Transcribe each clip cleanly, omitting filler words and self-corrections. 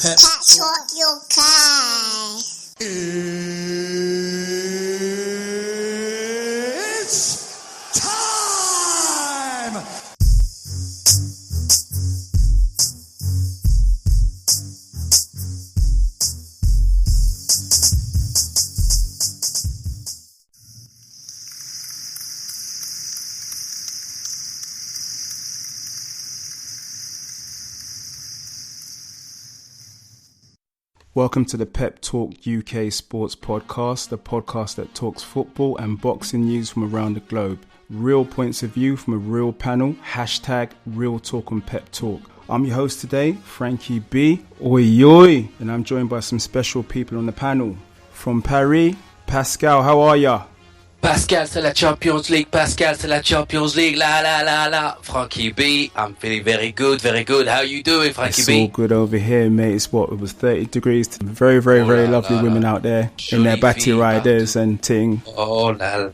Pep Talk UK. It's time! Welcome to the Pep Talk UK Sports Podcast, the podcast that talks football and boxing news from around the globe. Real points of view from a real panel, hashtag Real Talk on Pep Talk. I'm your host today, Frankie B. Oi oi, and I'm joined by some special people on the panel. From Paris, Pascal, how are ya? Pascal, c'est la Champions League. Pascal, c'est la Champions League. La la la la. Frankie B, I'm feeling very good, very good. How you doing, Frankie It's B? all good over here, mate. It was 30 degrees. Very lovely women out there in their batty riders and ting. Oh la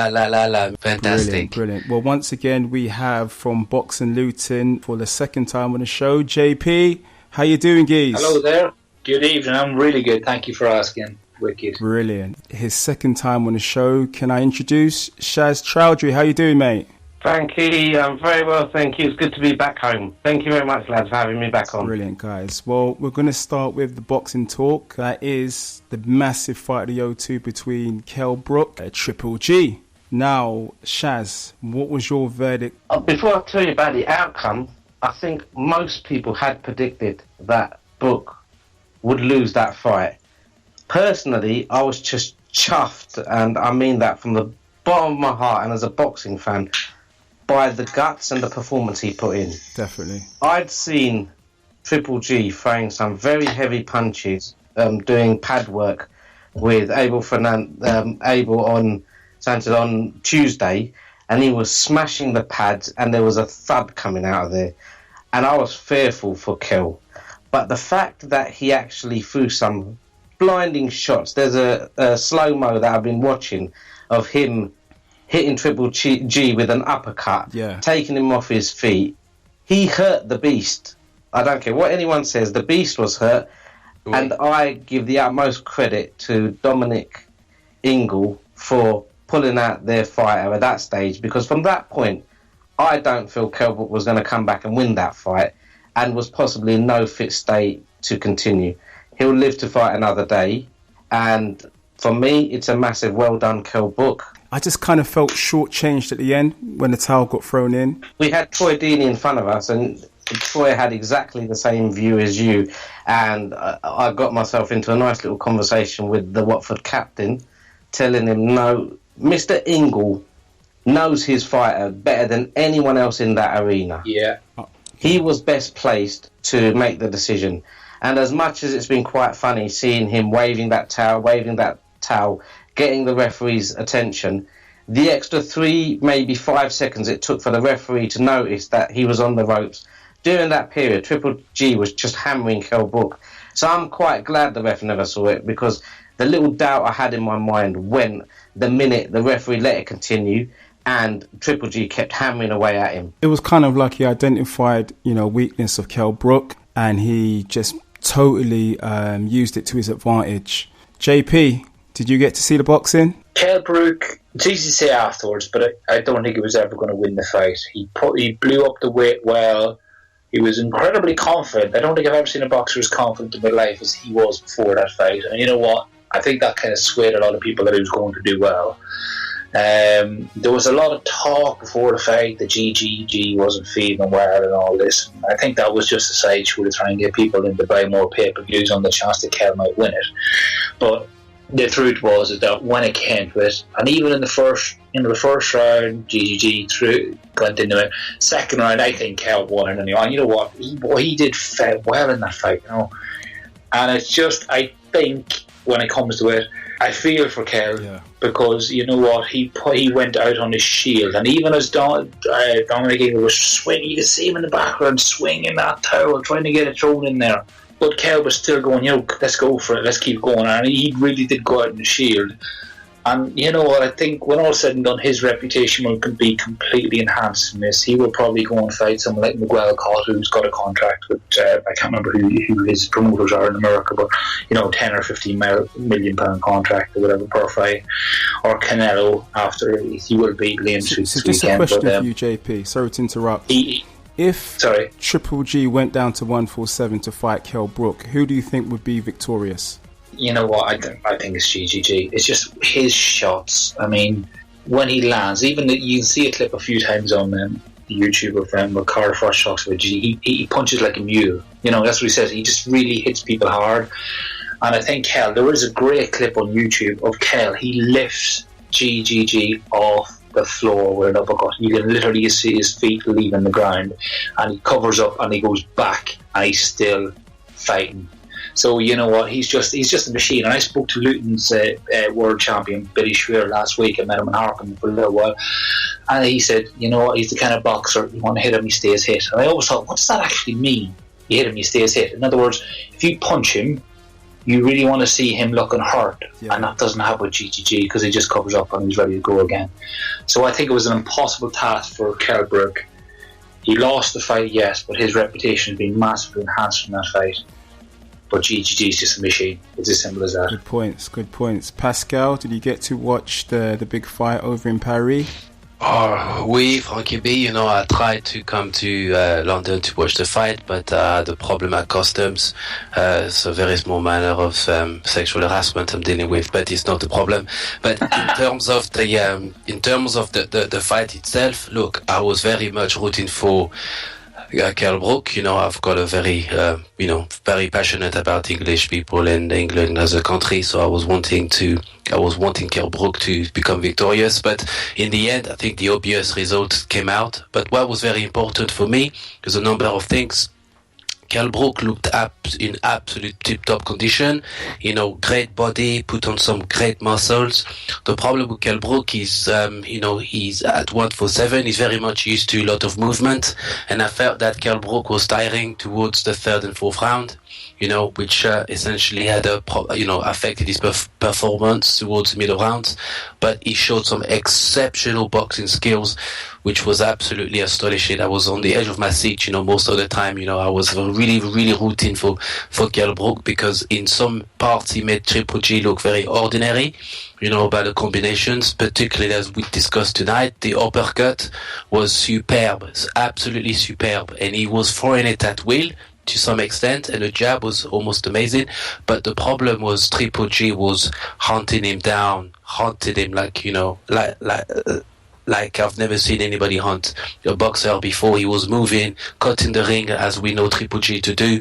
la. Fantastic. Brilliant. Well, once again, we have from Boxing Luton for the second time on the show, JP. How you doing, geez? Hello there. Good evening. I'm really good. Thank you for asking. Wicked. Brilliant. His second time on the show. Can I introduce Shaz Chaudhry? How you doing, mate? Frankie, I'm very well, thank you. It's good to be back home. Thank you very much, lads, for having me back on. Brilliant, guys. Well, we're going to start with the boxing talk. That is the massive fight of the O2 between Kell Brook and Triple G. Now, Shaz, what was your verdict? Before I tell you about the outcome, I think most people had predicted that Brook would lose that fight. Personally, I was just chuffed, and I mean that from the bottom of my heart, and as a boxing fan, by the guts and the performance he put in. Definitely. I'd seen Triple G throwing some very heavy punches, doing pad work with Abel on Saunders on Tuesday, and he was smashing the pads, and there was a thud coming out of there, and I was fearful for Kell. But the fact that he actually threw some blinding shots. There's a slow-mo that I've been watching of him hitting Triple G with an uppercut, taking him off his feet. He hurt the beast. I don't care what anyone says, the beast was hurt. Ooh. And I give the utmost credit to Dominic Ingle for pulling out their fighter at that stage, because from that point, I don't feel Kell Brook was going to come back and win that fight and was possibly in no fit state to continue. He'll live to fight another day, and for me, it's a massive well done, Kell Brook. I just kind of felt shortchanged at the end when the towel got thrown in. We had Troy Deeney in front of us, and Troy had exactly the same view as you, and I got myself into a nice little conversation with the Watford captain, telling him, no, Mr. Ingle knows his fighter better than anyone else in that arena. Yeah. He was best placed to make the decision. And as much as it's been quite funny seeing him waving that towel, getting the referee's attention, the extra 3, maybe 5 seconds it took for the referee to notice that he was on the ropes, during that period, Triple G was just hammering Kell Brook. So I'm quite glad the ref never saw it, because the little doubt I had in my mind went the minute the referee let it continue and Triple G kept hammering away at him. It was kind of like he identified, weakness of Kell Brook, and he just totally used it to his advantage. JP, did you get to see the boxing? Kell Brook, it's easy to say afterwards, but I don't think he was ever going to win the fight. He blew up the weight well. He was incredibly confident. I don't think I've ever seen a boxer as confident in my life as he was before that fight. And you know what? I think that kind of swayed a lot of people that he was going to do well. There was a lot of talk before the fight that GGG wasn't feeding him well and all this. I think that was just a sideshow to try and get people in to buy more pay-per-views on the chance that Kell might win it. But the truth was that when it came to it, and even in the first round, GGG went into it. Second round, I think Kell won it anyway. And you know what? He did well in that fight, And it's just, I think, when it comes to it, I feel for Kell, because you know what, he went out on his shield, and even as Dominic Ingle was swinging, you could see him in the background swinging that towel, trying to get it thrown in there. But Kell was still going, let's go for it, let's keep going, and he really did go out on the shield. And you know what? I think when all said and done, his reputation will be completely enhanced from this. He will probably go and fight someone like Miguel Cotto, who's got a contract with I can't remember who his promoters are in America, but 10 or 15 million pound contract or whatever per fight. Or Canelo after he will beat Liam So this just weekend. a question for you, JP. Sorry to interrupt. If Triple G went down to 147 to fight Kell Brook, who do you think would be victorious? You know what? I think it's GGG. It's just his shots. I mean, when he lands, even you can see a clip a few times on YouTube of him where Carter Frost talks about G. He punches like a mule. That's what he says. He just really hits people hard. And I think Kell, there is a great clip on YouTube of Kell. He lifts GGG off the floor with an uppercut. You can literally see his feet leaving the ground, and he covers up and he goes back, and he's still fighting. So you know what? He's just a machine. And I spoke to Luton's world champion Billy Schreier last week. I met him in Harkin for a little while, and he said, you know what? He's the kind of boxer, you want to hit him, he stays hit. And I always thought, what does that actually mean? You hit him, he stays hit. In other words, if you punch him, you really want to see him looking hurt, and that doesn't happen with GGG because he just covers up and he's ready to go again. So I think it was an impossible task for Kell Brook. He lost the fight, yes, but his reputation has been massively enhanced from that fight. But GGG is just a machine. It's as simple as that. Good points. Pascal, did you get to watch the big fight over in Paris? Oui, Frankie B. I tried to come to London to watch the fight, but the problem at customs, it's a very small manner of sexual harassment I'm dealing with, but it's not a problem. But in terms of the fight itself, look, I was very much rooting for Kell Brook. I've got a very, very passionate about English people and England as a country. So I was wanting Kell Brook to become victorious. But in the end, I think the obvious result came out. But what was very important for me is a number of things. Kell Brook looked in absolute tip-top condition, great body, put on some great muscles. The problem with Kell Brook is, he's at 147, he's very much used to a lot of movement, and I felt that Kell Brook was tiring towards the third and fourth round, which essentially had affected his performance towards the middle rounds. But he showed some exceptional boxing skills, which was absolutely astonishing. I was on the edge of my seat, most of the time. I was really, really rooting for Kell Brook because in some parts he made Triple G look very ordinary, by the combinations, particularly as we discussed tonight. The uppercut was superb, absolutely superb, and he was throwing it at will to some extent, and the jab was almost amazing. But the problem was Triple G was hunting him down, hunted him like I've never seen anybody hunt a boxer before. He was moving, cutting the ring as we know Triple G to do,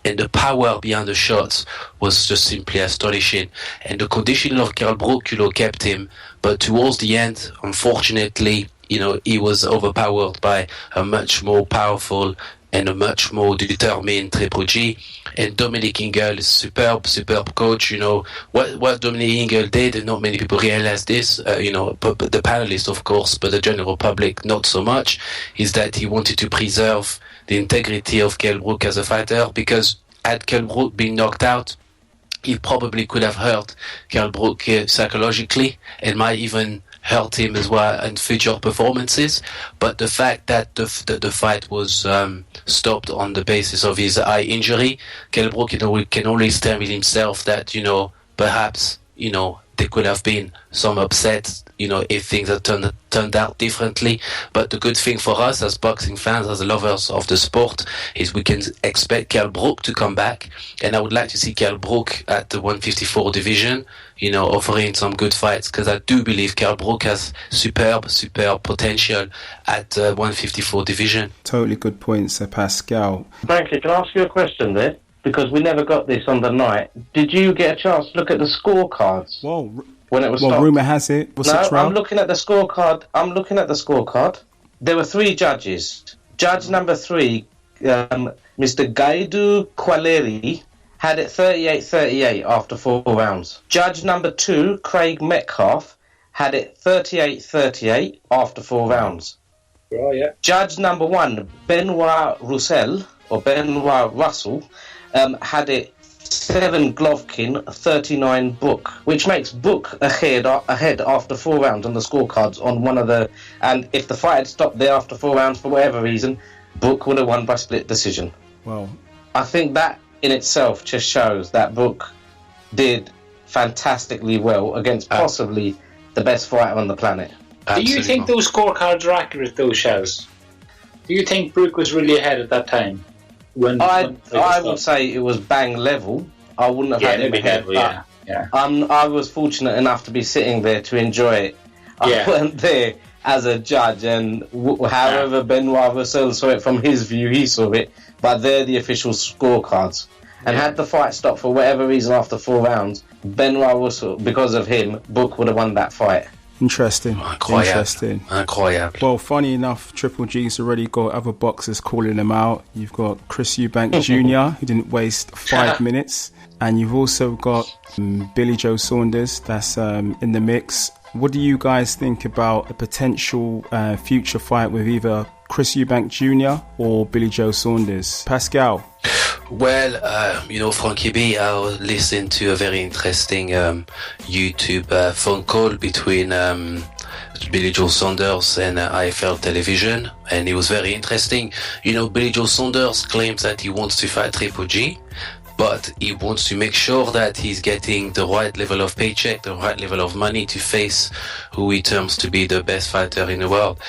and the power behind the shots was just simply astonishing. And the conditioning of Kell Brook, kept him, but towards the end, unfortunately, he was overpowered by a much more powerful and a much more determined Triple G. And Dominic Ingle is superb coach. What Dominic Ingle did, and not many people realize this, but the panelists, of course, but the general public, not so much, is that he wanted to preserve the integrity of Kell Brook as a fighter, because had Kell Brook been knocked out, he probably could have hurt Kell Brook psychologically and might even hurt him as well in future performances. But the fact that the fight was stopped on the basis of his eye injury, Kell Brook can only stand with himself that perhaps there could have been some upset if things had turned out differently. But the good thing for us as boxing fans, as lovers of the sport, is we can expect Kell Brook to come back, and I would like to see Kell Brook at the 154 division, offering some good fights, because I do believe Kell Brook has superb potential at 154 division. Totally good points, Pascal. Frankie, can I ask you a question there? Because we never got this on the night. Did you get a chance to look at the scorecards? When it was stopped? Rumour has it. I'm looking at the scorecard. There were 3 judges. Judge number 3, Mr. Gaidu Qualeri, had it 38-38 after 4 rounds. Judge number 2, Craig Metcalf, had it 38-38 after 4 rounds. Oh, yeah. Judge number 1, Benoit Russell, had it 37 Golovkin, 39 Book, which makes Book ahead after 4 rounds on the scorecards on one of the... And if the fight had stopped there after 4 rounds for whatever reason, Book would have won by split decision. Wow. I think that in itself just shows that Book did fantastically well against possibly the best fighter on the planet. Do you think those scorecards are accurate, though, Shaz? Do you think Brook was really ahead at that time? I would say it was bang level. I wouldn't have had him ahead. I was fortunate enough to be sitting there to enjoy it. I weren't there as a judge, and however Benoit Russell saw it from his view, he saw it. But they're the official scorecards. And had the fight stopped for whatever reason after 4 rounds, Benoit Russell, because of him, Book would have won that fight. Interesting. Interesting. Incroyable. Well, funny enough, Triple G's already got other boxers calling him out. You've got Chris Eubank Jr., who didn't waste 5 minutes. And you've also got Billy Joe Saunders, that's in the mix. What do you guys think about a potential future fight with either Chris Eubank Jr. or Billy Joe Saunders? Pascal? Well, Frankie B, I was listening to a very interesting YouTube phone call between Billy Joe Saunders and IFL Television, and it was very interesting. Billy Joe Saunders claims that he wants to fight Triple G, but he wants to make sure that he's getting the right level of paycheck, the right level of money to face who he terms to be the best fighter in the world.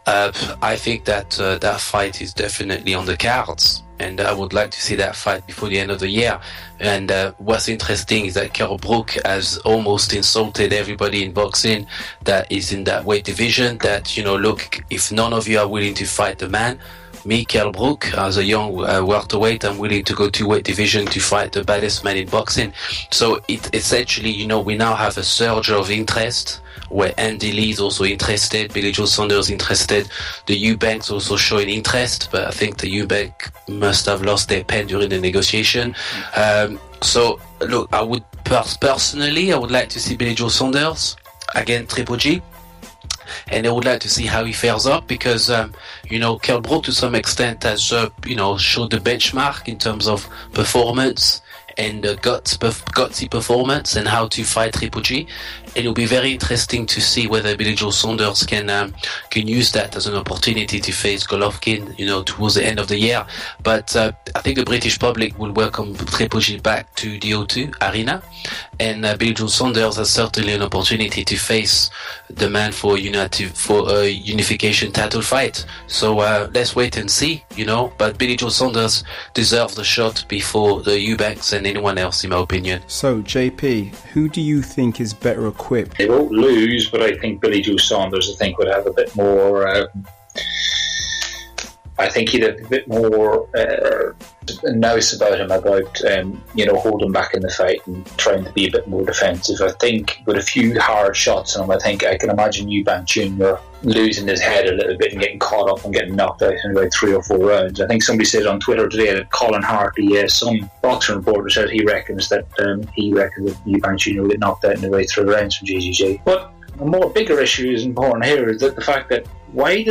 I think that that fight is definitely on the cards, and I would like to see that fight before the end of the year. And what's interesting is that Carew has almost insulted everybody in boxing that is in that weight division, that, look, if none of you are willing to fight the man, me, Kell Brook, as a young welterweight, I'm willing to go to weight division to fight the baddest man in boxing. So it's actually, we now have a surge of interest where Andy Lee is also interested, Billy Joe Saunders interested, the Eubanks also showing interest, but I think the Eubank must have lost their pen during the negotiation. So, look, I would personally, I would like to see Billy Joe Saunders against Triple G. And I would like to see how he fares up, because, Kell Brook to some extent has, showed the benchmark in terms of performance and gutsy performance and how to fight Triple G. And it'll be very interesting to see whether Billy Joe Saunders can use that as an opportunity to face Golovkin, towards the end of the year. But I think the British public will welcome Triple G back to the O2 Arena, and Billy Joe Saunders has certainly an opportunity to face the man for a unification title fight. So let's wait and see, But Billy Joe Saunders deserves the shot before the Eubanks and anyone else, in my opinion. So, JP, who do you think is better equipped? They won't lose, but I think Billy Joe Saunders, would have a bit more... I think he'd have a bit more nous about him, about holding back in the fight and trying to be a bit more defensive. I think with a few hard shots on him, I can imagine Eubank Jr. losing his head a little bit and getting caught up and getting knocked out in about 3 or 4 rounds. I think somebody said on Twitter today that Colin Hartley, some boxing reporter, said he reckons that Eubank Jr. will get knocked out in about 3 rounds from GGG. But a more bigger issue is important here, is that the fact that why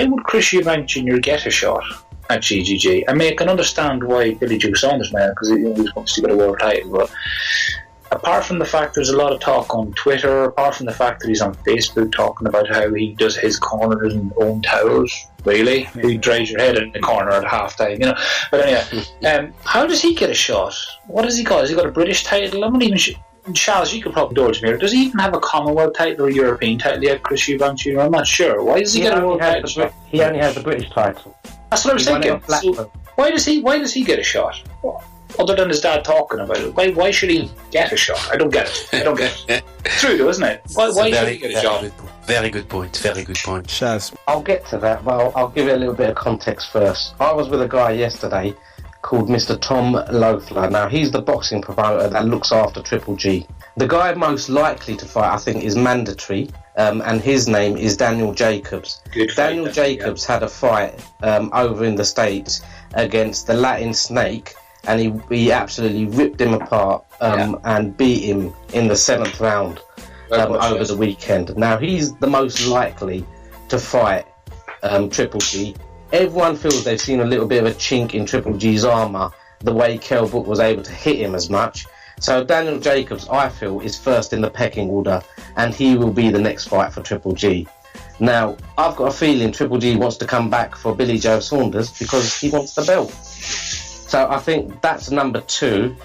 would Chris Eubank Jr. get a shot at GGG? I mean, I can understand why Billy Joe Saunders may, because he wants to get a world title, but apart from the fact there's a lot of talk on Twitter, apart from the fact that he's on Facebook talking about how he does his corners and own towers, really? He drags your head in the corner at half-time, But anyway, how does he get a shot? What has he got? Has he got a British title? I'm not even sure. Shaz, you could probably dodge me. Does he even have a Commonwealth title or European title yet, Chris Eubank Jr.? I'm not sure. Why does he get a world title? He only has the British title. That's what I was thinking. So why does he get a shot? Other than his dad talking about it, why should he get a shot? I don't get it. It's true though, isn't it? Why should he get a shot? Very good point. Shaz. I'll get to that, but I'll give it a little bit of context first. I was with a guy yesterday called Mr. Tom Loeffler. Now, he's the boxing promoter that looks after Triple G. The guy most likely to fight, I think, is mandatory, and his name is Daniel Jacobs. Daniel Jacobs had a fight over in the States against the Latin Snake, and he absolutely ripped him apart and beat him in the 7th round over the weekend. Now, he's the most likely to fight Triple G. Everyone feels they've seen a little bit of a chink in Triple G's armour the way Kell Brook was able to hit him as much. So Daniel Jacobs, I feel, is first in the pecking order, and he will be the next fight for Triple G. Now, I've got a feeling Triple G wants to come back for Billy Joe Saunders because he wants the belt. So I think that's number 2.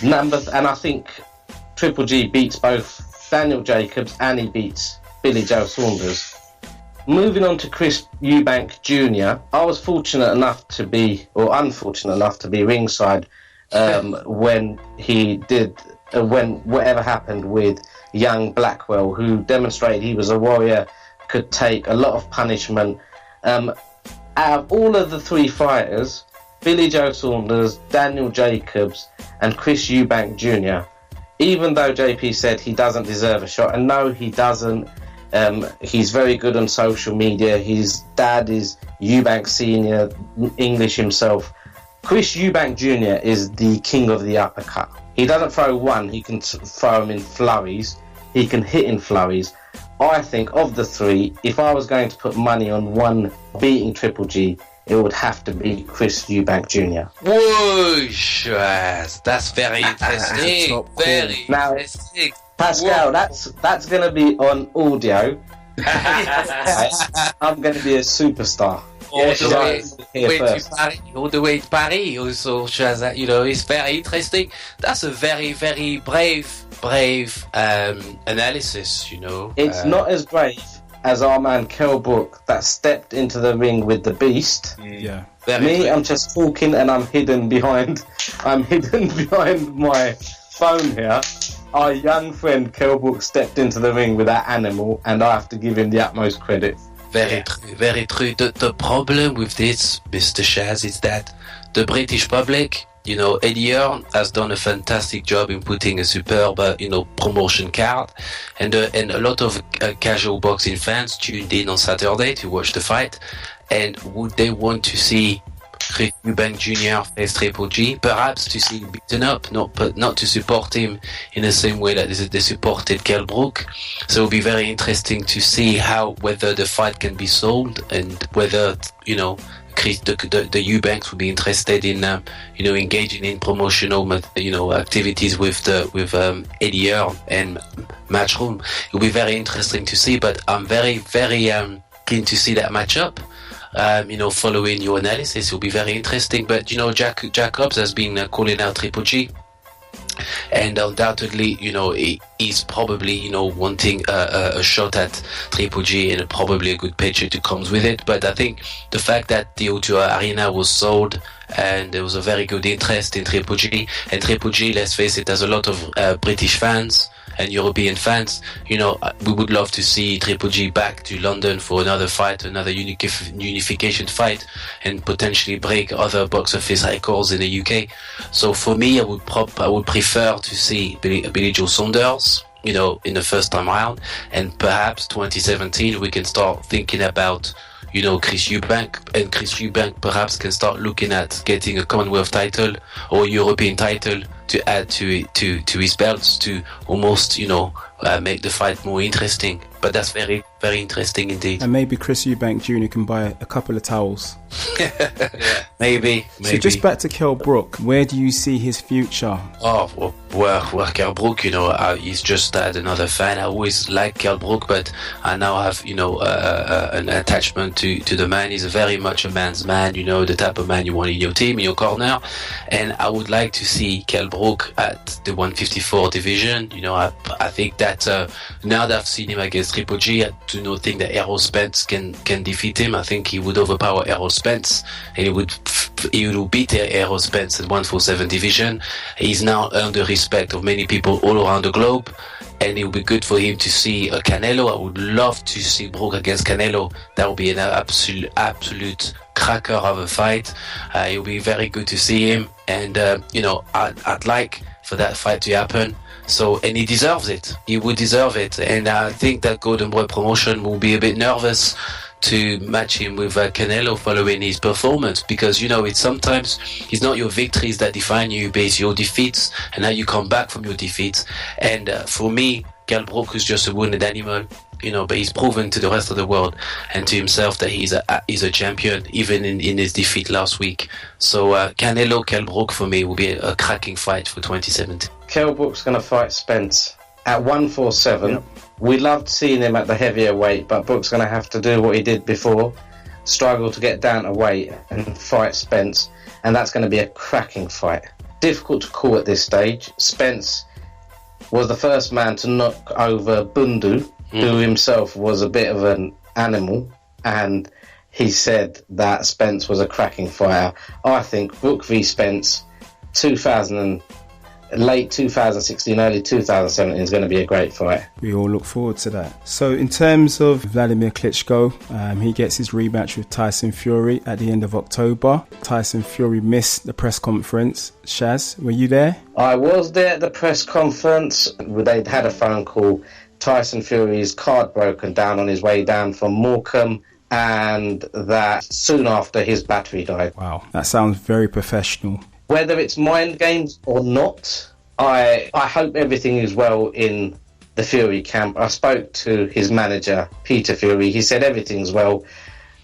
And I think Triple G beats both Daniel Jacobs and he beats Billy Joe Saunders. Moving on to Chris Eubank Jr., I was unfortunate enough to be ringside when he did, when whatever happened with young Blackwell, who demonstrated he was a warrior, could take a lot of punishment. Out of all of the 3 fighters, Billy Joe Saunders, Daniel Jacobs and Chris Eubank Jr., even though JP said he doesn't deserve a shot, and no, he doesn't. He's very good on social media. His dad is Eubank Senior, English himself. Chris Eubank Jr. is the king of the uppercut. He doesn't throw one, he can throw them in flurries. He can hit in flurries. I think of the 3, if I was going to put money on one beating Triple G, it would have to be Chris Eubank Jr. Whoosh! That's very interesting. Very interesting. Pascal, that's going to be on audio. I'm going to be a superstar. All the way to Paris, also, Shaz, it's very interesting. That's a very, very brave analysis, It's not as brave as our man Kell Brook that stepped into the ring with the beast. Yeah. I'm just talking and I'm hidden behind my phone here. Our young friend Kell Brook stepped into the ring with that animal, and I have to give him the utmost credit. Very true, very true. The problem with this, Mr. Shaz, is that the British public, Eddie Hearn has done a fantastic job in putting a superb, promotion card, and a lot of casual boxing fans tuned in on Saturday to watch the fight. And would they want to see Chris Eubank Jr. face Triple G? Perhaps to see him beaten up, not to support him in the same way that they supported Kell Brook. So it'll be very interesting to see whether the fight can be sold, and whether the Eubanks would be interested in engaging in promotional activities with Eddie Hearn and Matchroom. It'll be very interesting to see, but I'm very, very keen to see that matchup. Following your analysis, it'll be very interesting. But Jacobs has been calling out Triple G, and undoubtedly, he's probably wanting a shot at Triple G, and probably a good paycheck that comes with it. But I think the fact that the O2 Arena was sold, and there was a very good interest in Triple G, and Triple G, let's face it, has a lot of British fans and European fans. We would love to see Triple G back to London for another fight, another unification fight, and potentially break other box office records in the UK. So for me, I would prefer to see Billy Joe Saunders, in the first time round, and perhaps 2017 we can start thinking about Chris Eubank, and Chris Eubank perhaps can start looking at getting a Commonwealth title or a European title to add to his belts, to almost make the fight more interesting. But that's very, very interesting indeed. And maybe Chris Eubank Jr. can buy a couple of towels. Maybe. So just back to Kell Brook, where do you see his future? Oh, well, Kell Brook, he's just had another fan. I always liked Kell Brook, but I now have, an attachment to the man. He's very much a man's man, the type of man you want in your team, in your corner. And I would like to see Kell Brook at the 154 division. I think that now that I've seen him against Triple G, I do not think that Errol Spence can defeat him. I think he would overpower Errol Spence, and he would beat Errol Spence at 147 division. He's now earned the respect of many people all around the globe, and it would be good for him to see Canelo. I would love to see Brook against Canelo. That would be an absolute cracker of a fight. It would be very good to see him, and I'd like for that fight to happen. And he deserves it. He would deserve it. And I think that Golden Boy promotion will be a bit nervous to match him with Canelo following his performance, because it's sometimes it's not your victories that define you, but it's your defeats and how you come back from your defeats. And for me, Kell Brook is just a wounded animal, but he's proven to the rest of the world and to himself that he's a champion, even in his defeat last week. So Canelo, Kell Brook for me will be a cracking fight for 2017. Kell Brook's going to fight Spence at 147. Yep. We loved seeing him at the heavier weight, but Brook's going to have to do what he did before, struggle to get down to weight and fight Spence, and that's going to be a cracking fight. Difficult to call at this stage. Spence was the first man to knock over Bundu, who himself was a bit of an animal, and he said that Spence was a cracking fighter. I think Brook v Spence, late 2016, early 2017 is going to be a great fight. We all look forward to that. So in terms of Vladimir Klitschko, he gets his rematch with Tyson Fury at the end of October. Tyson Fury missed the press conference. Shaz, were you there? I was there at the press conference. They'd had a phone call. Tyson Fury's card broken down on his way down from Morecambe, and that soon after his battery died. Wow, that sounds very professional. Whether it's mind games or not, I hope everything is well in the Fury camp. I spoke to his manager, Peter Fury. He said everything's well.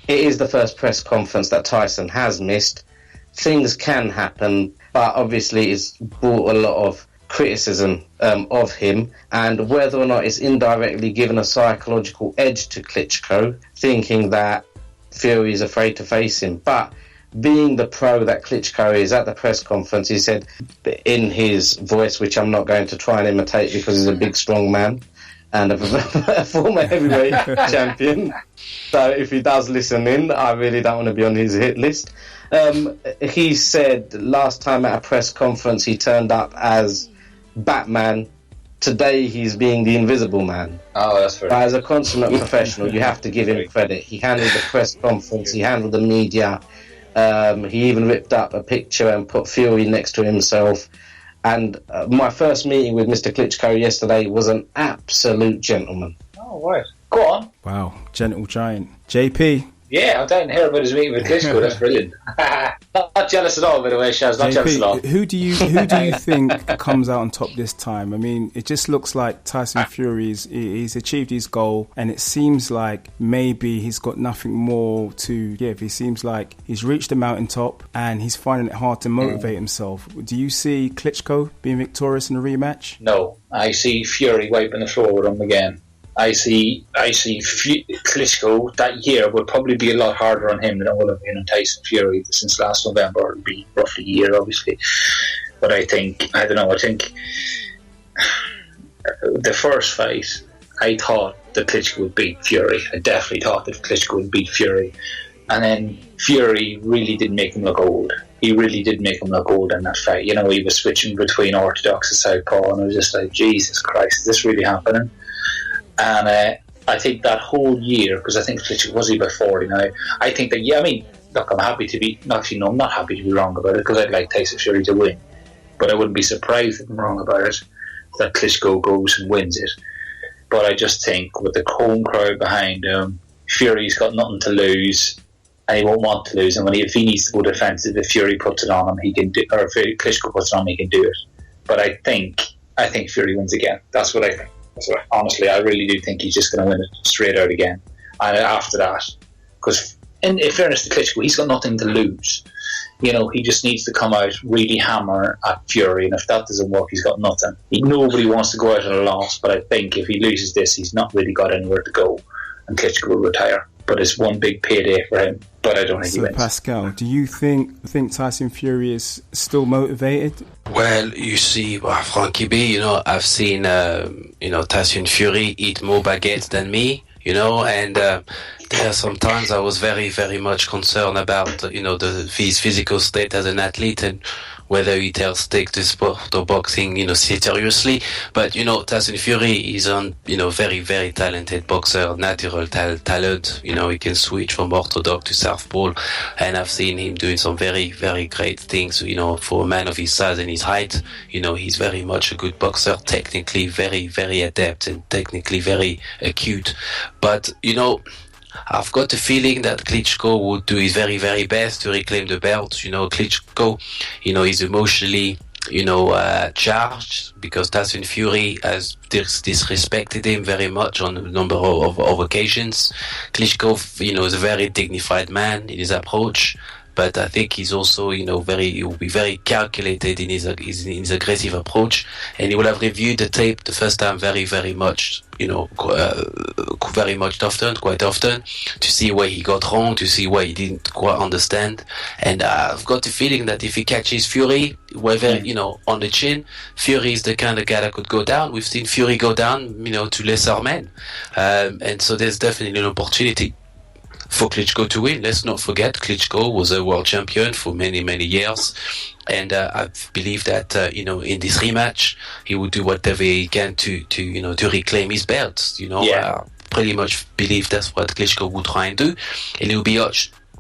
It is the first press conference that Tyson has missed. Things can happen, but obviously it's brought a lot of criticism of him, and whether or not it's indirectly given a psychological edge to Klitschko, thinking that Fury is afraid to face him. But being the pro that Klitschko is, at the press conference, he said in his voice, which I'm not going to try and imitate because he's a big, strong man and a former heavyweight champion. So if he does listen in, I really don't want to be on his hit list. He said last time at a press conference he turned up as Batman. Today he's being the Invisible Man. Oh, that's fair. As a consummate professional, you have to give him credit. He handled the press conference, he handled the media. He even ripped up a picture and put Fury next to himself. And my first meeting with Mr. Klitschko yesterday was an absolute gentleman. Oh, right. Go on. Wow, gentle giant. JP. Yeah, I'm down to hear about his meeting with Klitschko. That's brilliant. Not jealous at all, by the way, Shaz. Not jealous at all. Who do you think comes out on top this time? I mean, it just looks like Tyson Fury's he's achieved his goal, and it seems like maybe he's got nothing more to give. He seems like he's reached the mountaintop, and he's finding it hard to motivate himself. Do you see Klitschko being victorious in a rematch? No, I see Fury wiping the floor with him again. I see Klitschko that year will probably be a lot harder on him than it will have been on Tyson Fury since last November. It'll be roughly a year, obviously. But I think the first fight, I thought that Klitschko would beat Fury. I definitely thought that Klitschko would beat Fury. And then Fury really did make him look old. He really did make him look old in that fight. You know, he was switching between orthodox and southpaw, and I was just like, Jesus Christ, is this really happening? And I think that whole year, because I think Klitschko was about 40 now, I think that, yeah, I mean, look, I'm happy to be, actually, no, I'm not happy to be wrong about it, because I'd like Tyson Fury to win. But I wouldn't be surprised if I'm wrong about it, that Klitschko goes and wins it. But I just think with the home crowd behind him, Fury's got nothing to lose, and he won't want to lose. And if he needs to go defensive, if Fury puts it on him, he can do, or if Klitschko puts it on him, he can do it. But I think Fury wins again. That's what I think. So honestly, I really do think he's just going to win it straight out again. And after that, because in fairness to Klitschko, he's got nothing to lose. You know, he just needs to come out really hammer at Fury, and if that doesn't work, he's got nothing. Nobody wants to go out at a loss, but I think if he loses this, he's not really got anywhere to go, and Klitschko will retire. But it's one big payday for him. But I don't think he wins. Pascal, do you think Tyson Fury is still motivated? Well, you see, Frankie B, you know, I've seen, Tyson Fury eat more baguettes than me, you know, and there sometimes I was very, very much concerned about, his physical state as an athlete and whether he take the sport or boxing, seriously. But, Tyson Fury is very, very talented boxer, natural talent. He can switch from orthodox to southpaw. And I've seen him doing some very, very great things, for a man of his size and his height. He's very much a good boxer, technically very, very adept and technically very acute. But, I've got the feeling that Klitschko would do his very, very best to reclaim the belt. Klitschko, he's emotionally charged because Tyson Fury has disrespected him very much on a number of occasions. Klitschko, is a very dignified man in his approach, but I think he's also, he will be very calculated in his aggressive approach, and he will have reviewed the tape the first time very, very much, quite often, to see where he got wrong, to see where he didn't quite understand. And I've got the feeling that if he catches Fury, whether, on the chin, Fury is the kind of guy that could go down. We've seen Fury go down, to lesser men. And so there's definitely an opportunity for Klitschko to win. Let's not forget, Klitschko was a world champion for many, many years. And I believe that, in this rematch, he will do whatever he can to reclaim his belts. Pretty much believe that's what Klitschko will try and do. And it will be up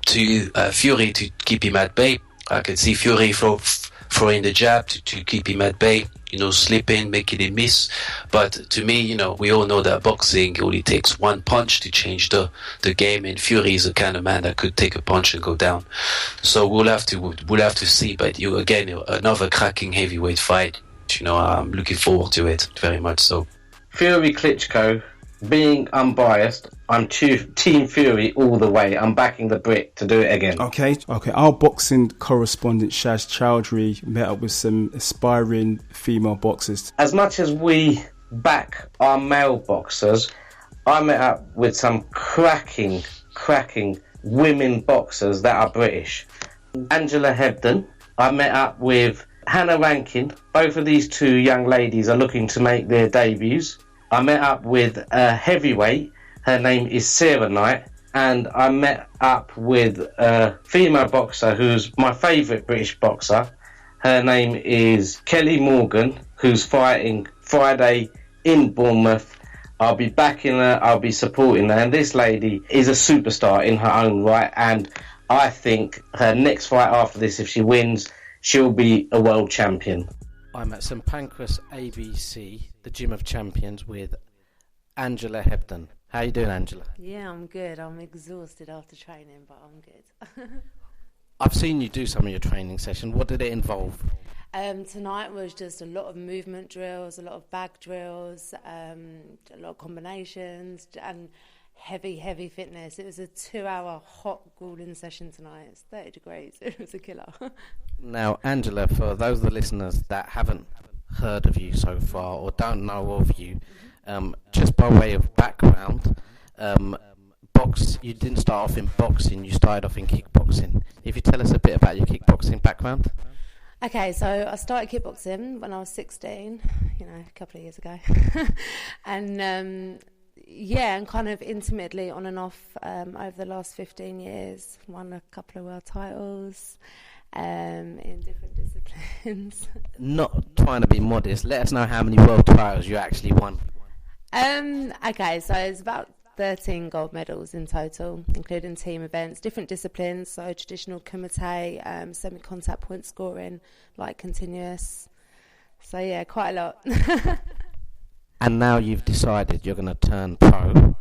to Fury to keep him at bay. I can see Fury throwing the jab to keep him at bay, slipping, making him miss. But to me, we all know that boxing only takes one punch to change the game, and Fury is the kind of man that could take a punch and go down. So we'll have to see. But another cracking heavyweight fight. I'm looking forward to it very much. So Fury Klitschko. Being unbiased, I'm Team Fury all the way. I'm backing the Brit to do it again. Okay. Our boxing correspondent Shaz Chaudhry met up with some aspiring female boxers. As much as we back our male boxers, I met up with some cracking women boxers that are British. Angela Hebden. I met up with Hannah Rankin. Both of these two young ladies are looking to make their debuts. I met up with a heavyweight, her name is Sarah Knight, and I met up with a female boxer who's my favourite British boxer. Her name is Kelly Morgan, who's fighting Friday in Bournemouth. I'll be backing her, I'll be supporting her, and this lady is a superstar in her own right, and I think her next fight after this, if she wins, she'll be a world champion. I'm at St Pancras ABC, the Gym of Champions, with Angela Hebden. How you doing, Angela? Yeah, I'm good. I'm exhausted after training, but I'm good. I've seen you do some of your training sessions. What did it involve? Tonight was just a lot of movement drills, a lot of bag drills, a lot of combinations, and heavy fitness. It was a 2-hour hot grueling session tonight. It's 30 degrees. It was a killer. Now, Angela, for those of the listeners that haven't heard of you so far or don't know of you, just by way of background, you didn't start off in boxing, you started off in kickboxing. If you tell us a bit about your kickboxing background. Okay, so I started kickboxing when I was 16, a couple of years ago. And and kind of intermittently on and off over the last 15 years, won a couple of world titles in different disciplines. Not trying to be modest, let us know how many world titles you actually won. Okay, so it's about 13 gold medals in total, including team events, different disciplines, so traditional kumite, semi-contact point scoring, light continuous. So yeah, quite a lot. And now you've decided you're going to turn pro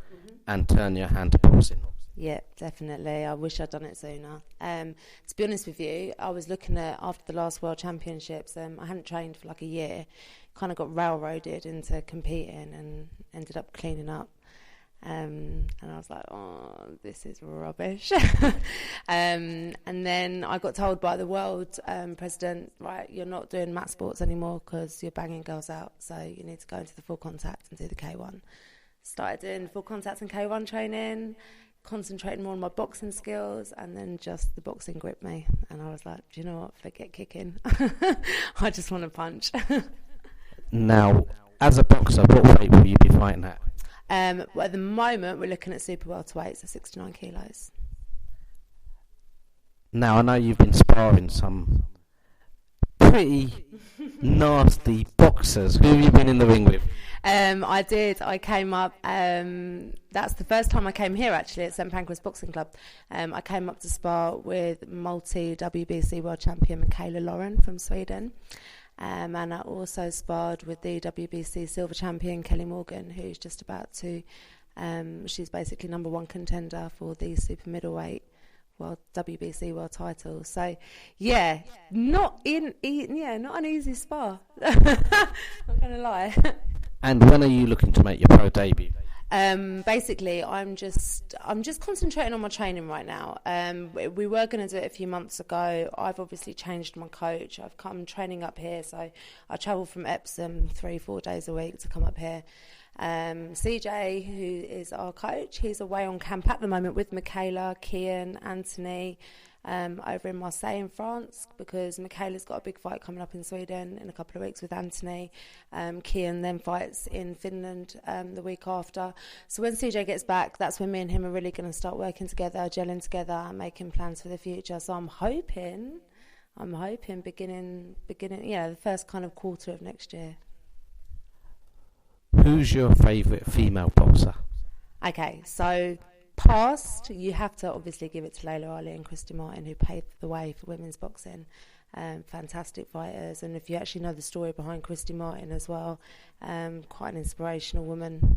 and turn your hand to boxing. Yeah, definitely. I wish I'd done it sooner. To be honest with you, I was looking at, after the last World Championships, I hadn't trained for like a year, kind of got railroaded into competing and ended up cleaning up. And I was like, oh, this is rubbish. And then I got told by the world president, right, you're not doing mat sports anymore because you're banging girls out, so you need to go into the full contact and do the K1. Started doing full contact and K1 training, concentrating more on my boxing skills, and then just the boxing gripped me. And I was like, do you know what, forget kicking. I just want to punch. Now, as a boxer, what weight will you be fighting at? Well, at the moment, we're looking at super welterweight, so 69 kilos. Now, I know you've been sparring some pretty nasty boxers. Who have you been in the ring with? I did. I came up. That's the first time I came here, actually, at St Pancras Boxing Club. I came up to spar with multi-WBC world champion Michaela Lauren from Sweden. And I also sparred with the WBC silver champion Kelly Morgan, who's just about to, she's basically number one contender for the super middleweight WBC world title. So yeah, not an easy spar. Not gonna lie. And when are you looking to make your pro debut? Basically, I'm just concentrating on my training right now. We were going to do it a few months ago. I've obviously changed my coach. I've come training up here, so I travel from Epsom 3-4 days a week to come up here. CJ, who is our coach, he's away on camp at the moment with Michaela, Kian, Anthony, over in Marseille in France, because Michaela's got a big fight coming up in Sweden in a couple of weeks with Anthony. Kian then fights in Finland the week after. So when CJ gets back, that's when me and him are really going to start working together, gelling together and making plans for the future. So I'm hoping beginning, the first kind of quarter of next year. Who's your favourite female boxer? Okay, so past, you have to obviously give it to Layla Ali and Christy Martin, who paved the way for women's boxing. Fantastic fighters, and if you actually know the story behind Christy Martin as well, quite an inspirational woman.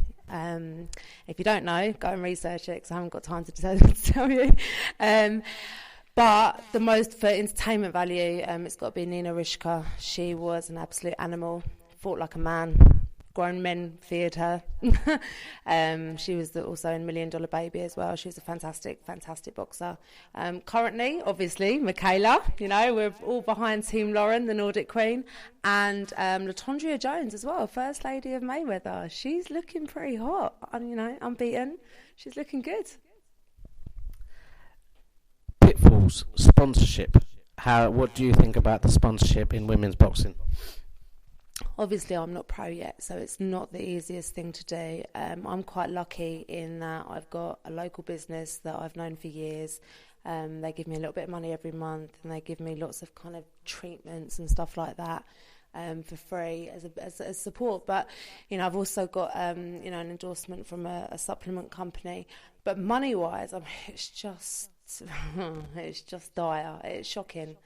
If you don't know, go and research it, because I haven't got time to tell you. But the most for entertainment value, it's got to be Nina Rishka. She was an absolute animal, fought like a man. Grown men feared her. She was also in $1 Million Baby as well. She was a fantastic boxer. Currently, obviously, Michaela, we're all behind Team Lauren, the Nordic Queen, and Latondria Jones as well, First Lady of Mayweather. She's looking pretty hot, unbeaten. She's looking good. Pitfalls, sponsorship. What do you think about the sponsorship in women's boxing? Obviously, I'm not pro yet, so it's not the easiest thing to do. I'm quite lucky in that I've got a local business that I've known for years. They give me a little bit of money every month, and they give me lots of kind of treatments and stuff like that for free as support. But I've also got an endorsement from a supplement company. But money-wise, it's just dire. It's shocking.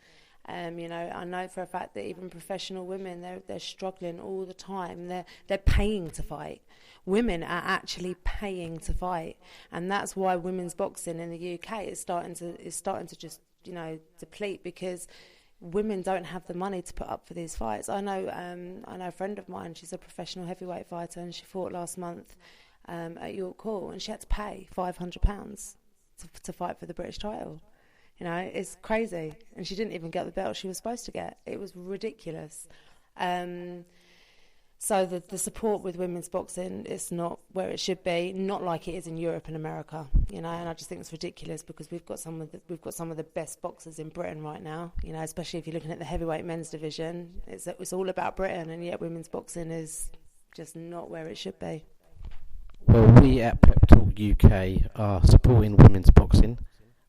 I know for a fact that even professional women, they're struggling all the time. They're paying to fight. Women are actually paying to fight, and that's why women's boxing in the UK is starting to just deplete, because women don't have the money to put up for these fights. I know a friend of mine. She's a professional heavyweight fighter, and she fought last month at York Hall, and she had to pay £500 to fight for the British title. It's crazy. And she didn't even get the belt she was supposed to get. It was ridiculous. So the support with women's boxing is not where it should be, not like it is in Europe and America, and I just think it's ridiculous, because we've got some of the best boxers in Britain right now, especially if you're looking at the heavyweight men's division. It's all about Britain, and yet women's boxing is just not where it should be. Well, we at Pep Talk UK are supporting women's boxing.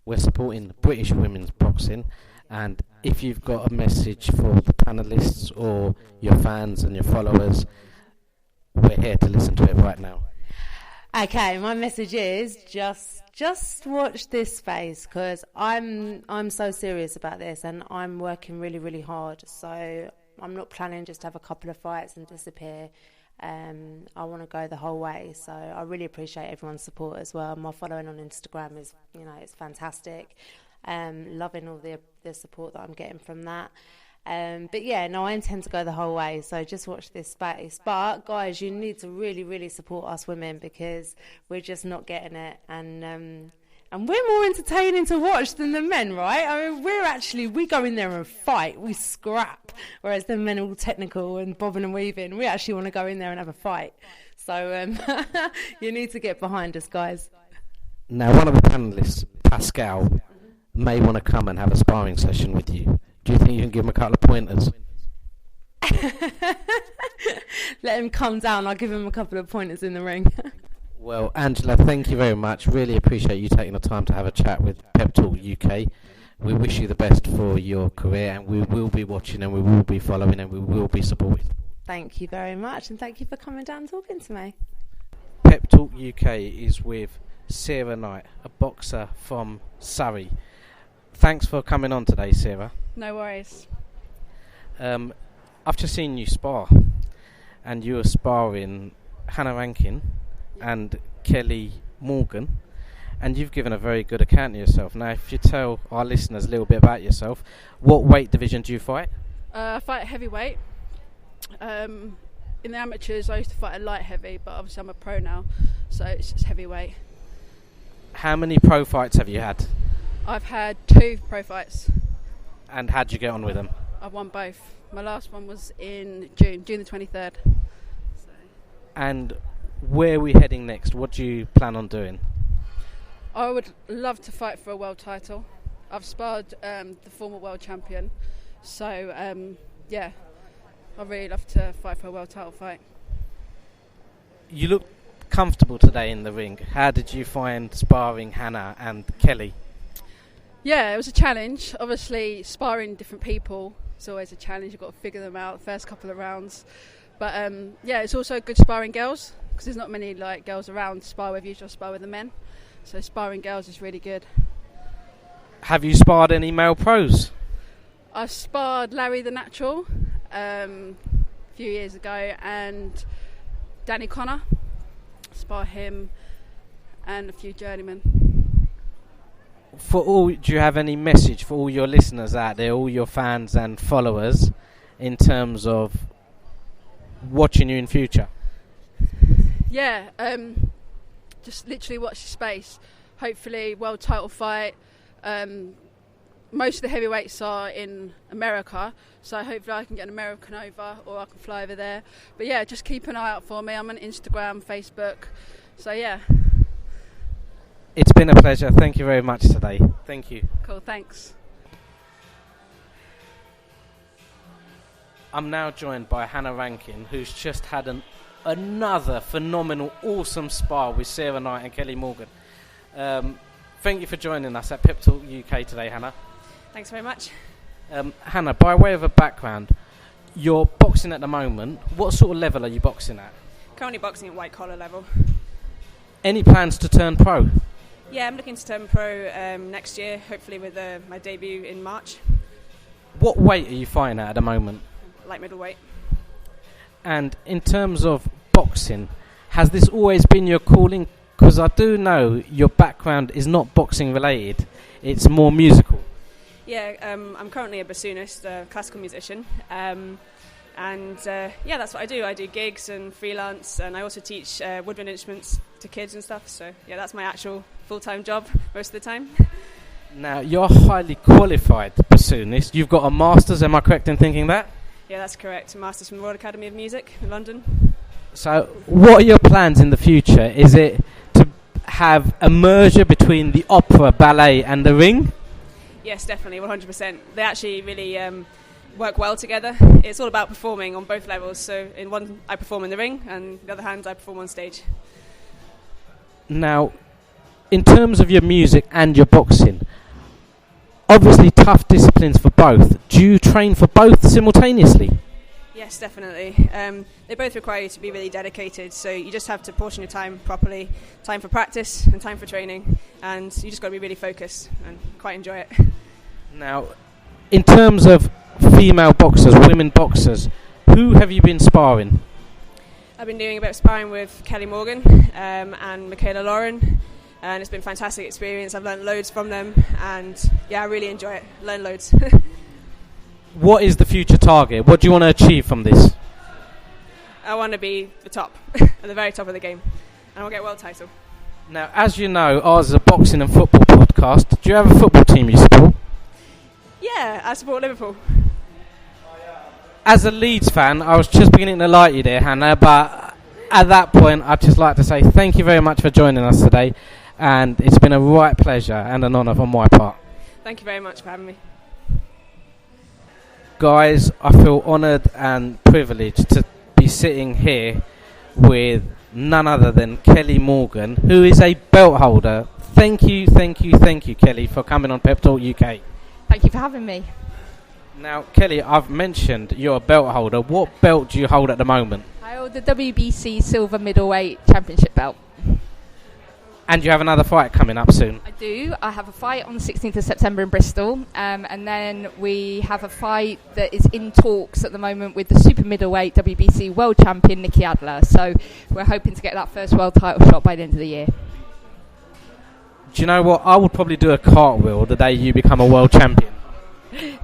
We're supporting British women's boxing, and if you've got a message for the panelists or your fans and your followers, we're here to listen to it right now. Okay, my message is just watch this space, because I'm so serious about this, and I'm working really, really hard. So I'm not planning just to have a couple of fights and disappear. I want to go the whole way, so I really appreciate everyone's support as well. My following on Instagram is, it's fantastic. Loving all the support that I'm getting from that. But yeah, no, I intend to go the whole way, so just watch this space. But guys, you need to really, really support us women, because we're just not getting it, and we're more entertaining to watch than the men, right? I mean, we go in there and fight, we scrap, whereas the men are all technical and bobbing and weaving. We actually want to go in there and have a fight. So you need to get behind us, guys. Now, one of the panellists, Pascal, may want to come and have a sparring session with you. Do you think you can give him a couple of pointers? Let him come down, I'll give him a couple of pointers in the ring. Well, Angela, thank you very much. Really appreciate you taking the time to have a chat with Pep Talk UK. We wish you the best for your career, and we will be watching, and we will be following, and we will be supporting. Thank you very much, and thank you for coming down and talking to me. Pep Talk UK is with Sarah Knight, a boxer from Surrey. Thanks for coming on today, Sarah. No worries. I've just seen you spar, and you were sparring Hannah Rankin and Kelly Morgan, and you've given a very good account of yourself. Now, if you tell our listeners a little bit about yourself, what weight division do you fight? I fight heavyweight. In the amateurs, I used to fight a light heavy, but obviously I'm a pro now, so it's just heavyweight. How many pro fights have you had? I've had 2 pro fights. And how'd you get on with them? I've won both. My last one was in June the 23rd. So. And where are we heading next? What do you plan on doing? I would love to fight for a world title. I've sparred the former world champion, so yeah, I'd really love to fight for a world title fight. You look comfortable today in the ring. How did you find sparring Hannah and Kelly? Yeah, it was a challenge. Obviously, sparring different people is always a challenge. You've got to figure them out the first couple of rounds. But yeah, it's also good sparring girls because there's not many like girls around to spar with. You just spar with the men. So sparring girls is really good. Have you sparred any male pros? I sparred Larry the Natural a few years ago, and Danny Connor. Spar him and a few journeymen. Do you have any message for all your listeners out there, all your fans and followers, in terms of watching you in future? Yeah, just literally watch the space. Hopefully, world title fight. Most of the heavyweights are in America, so hopefully I can get an American over, or I can fly over there. But yeah, just keep an eye out for me. I'm on Instagram, Facebook. So yeah. It's been a pleasure. Thank you very much today. Thank you. Cool, thanks. I'm now joined by Hannah Rankin, who's just had another phenomenal, awesome spar with Sarah Knight and Kelly Morgan. Thank you for joining us at Pep Talk UK today, Hannah. Thanks very much. Hannah, by way of a background, you're boxing at the moment. What sort of level are you boxing at? Currently boxing at white collar level. Any plans to turn pro? Yeah, I'm looking to turn pro next year, hopefully with my debut in March. What weight are you fighting at the moment? Light middleweight. And in terms of boxing, has this always been your calling? Because I do know your background is not boxing related, it's more musical. Yeah, I'm currently a bassoonist, a classical musician. Yeah, that's what I do. I do gigs and freelance, and I also teach woodwind instruments to kids and stuff. So yeah, that's my actual full-time job most of the time. Now, you're a highly qualified bassoonist. You've got a master's, am I correct in thinking that? Yeah, that's correct. A master's from the Royal Academy of Music in London. So what are your plans in the future? Is it to have a merger between the opera, ballet and the ring? Yes, definitely, 100%. They actually really work well together. It's all about performing on both levels. So in one, I perform in the ring, and the other hand, I perform on stage. Now, in terms of your music and your boxing, obviously tough disciplines for both. Do you train for both simultaneously? Yes, definitely. They both require you to be really dedicated, so you just have to portion your time properly, time for practice and time for training, and you just got to be really focused and quite enjoy it. Now, in terms of female boxers, women boxers, who have you been sparring? I've been doing a bit of sparring with Kelly Morgan and Michaela Lauren, and it's been a fantastic experience. I've learned loads from them, and yeah, I really enjoy it. Learn loads. What is the future target? What do you want to achieve from this? I want to be the top, at the very top of the game, and I'll get a world title. Now, as you know, ours is a boxing and football podcast. Do you have a football team you support? Yeah, I support Liverpool. As a Leeds fan, I was just beginning to like you there, Hannah, but at that point, I'd just like to say thank you very much for joining us today, and it's been a right pleasure and an honour on my part. Thank you very much for having me. Guys, I feel honoured and privileged to be sitting here with none other than Kelly Morgan, who is a belt holder. Thank you, Kelly, for coming on Pep Talk UK. Thank you for having me. Now, Kelly, I've mentioned you're a belt holder. What belt do you hold at the moment? I hold the WBC Silver Middleweight Championship belt. And you have another fight coming up soon? I do. I have a fight on the 16th of September in Bristol. And then we have a fight that is in talks at the moment with the Super Middleweight WBC World Champion, Nikki Adler. So we're hoping to get that first world title shot by the end of the year. Do you know what? I would probably do a cartwheel the day you become a world champion.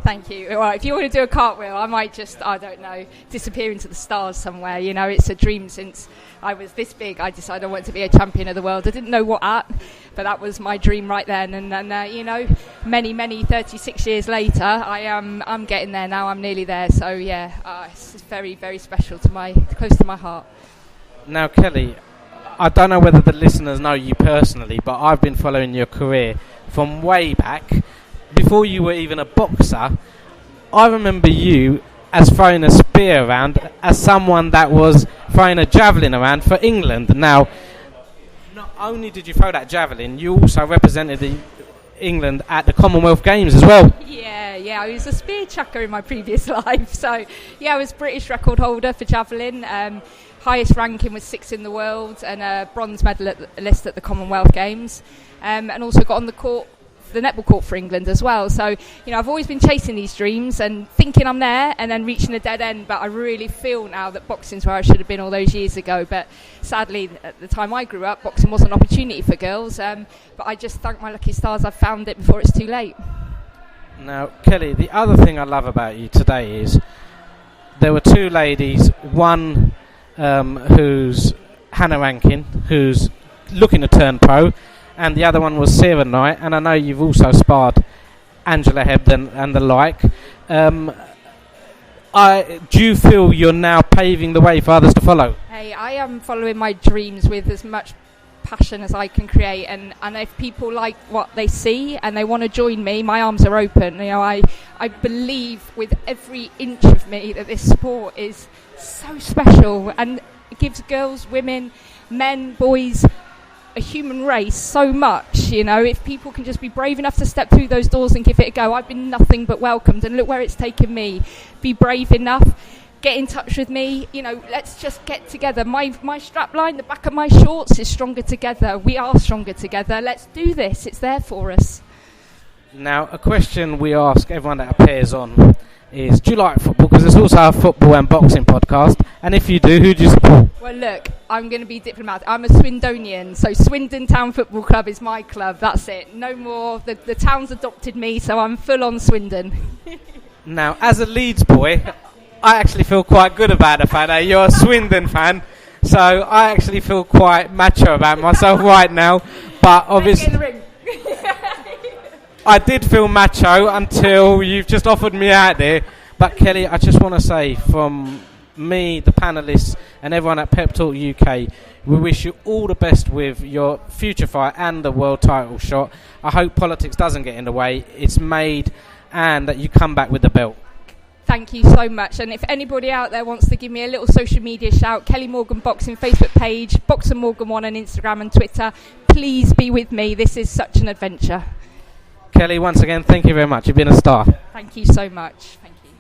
Thank you. Well, if you want to do a cartwheel, I might just, I don't know, disappear into the stars somewhere. You know, it's a dream since I was this big. I decided I wanted to be a champion of the world. I didn't know what at, but that was my dream right then. And then, you know, many 36 years later, I'm getting there now. I'm nearly there. So yeah, it's very, very special close to my heart. Now, Kelly, I don't know whether the listeners know you personally, but I've been following your career from way back. Before you were even a boxer, I remember you as throwing a spear around as someone that was throwing a javelin around for England. Now, not only did you throw that javelin, you also represented England at the Commonwealth Games as well. Yeah, I was a spear chucker in my previous life. So, yeah, I was British record holder for javelin. Highest ranking was 6th in the world and a bronze medalist at the Commonwealth Games. And also got on the netball court for England as well. So, you know, I've always been chasing these dreams and thinking I'm there and then reaching a dead end, but I really feel now that boxing's where I should have been all those years ago. But sadly, at the time I grew up, boxing wasn't an opportunity for girls, but I just thank my lucky stars I've found it before it's too late. Now, Kelly, the other thing I love about you today is there were two ladies, one who's Hannah Rankin, who's looking to turn pro, and the other one was Sarah Knight, and I know you've also sparred Angela Hebden and the like. Do you feel you're now paving the way for others to follow? Hey, I am following my dreams with as much passion as I can create, and if people like what they see and they want to join me, my arms are open. You know, I believe with every inch of me that this sport is so special and it gives girls, women, men, boys, a human race so much. You know, if people can just be brave enough to step through those doors and give it a go, I've been nothing but welcomed, and look where it's taken me. Be brave enough, get in touch with me, you know, let's just get together. My strap line, the back of my shorts is stronger together. We are stronger together. Let's do this. It's there for us. Now, a question we ask everyone that appears on is, do you like football? Because it's also a football and boxing podcast. And if you do, who do you support? Well, look, I'm going to be diplomatic. I'm a Swindonian, so Swindon Town Football Club is my club. That's it. No more. The town's adopted me, so I'm full on Swindon. Now, as a Leeds boy, I actually feel quite good about the fact that you're a Swindon fan. So I actually feel quite macho about myself right now. But obviously, I did feel macho until you've just offered me out there. But Kelly, I just want to say from me, the panelists, and everyone at Pep Talk UK, we wish you all the best with your future fight and the world title shot. I hope politics doesn't get in the way. It's made, and that you come back with the belt. Thank you so much. And if anybody out there wants to give me a little social media shout, Kelly Morgan Boxing Facebook page, Boxer Morgan 1 on Instagram and Twitter, please be with me. This is such an adventure. Kelly, once again, thank you very much. You've been a star. Thank you so much. Thank you.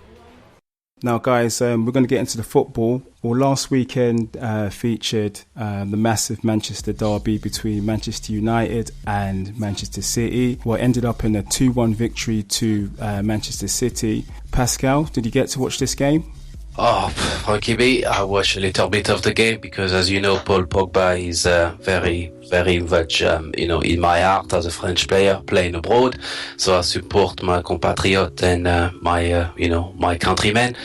Now, guys, we're going to get into the football. Well, last weekend featured the massive Manchester derby between Manchester United and Manchester City. Well, it ended up in a 2-1 victory to Manchester City. Pascal, did you get to watch this game? Oh, Frankie B, I watched a little bit of the game because, as you know, Paul Pogba is very, very much, in my heart as a French player playing abroad. So I support my compatriot and my countrymen.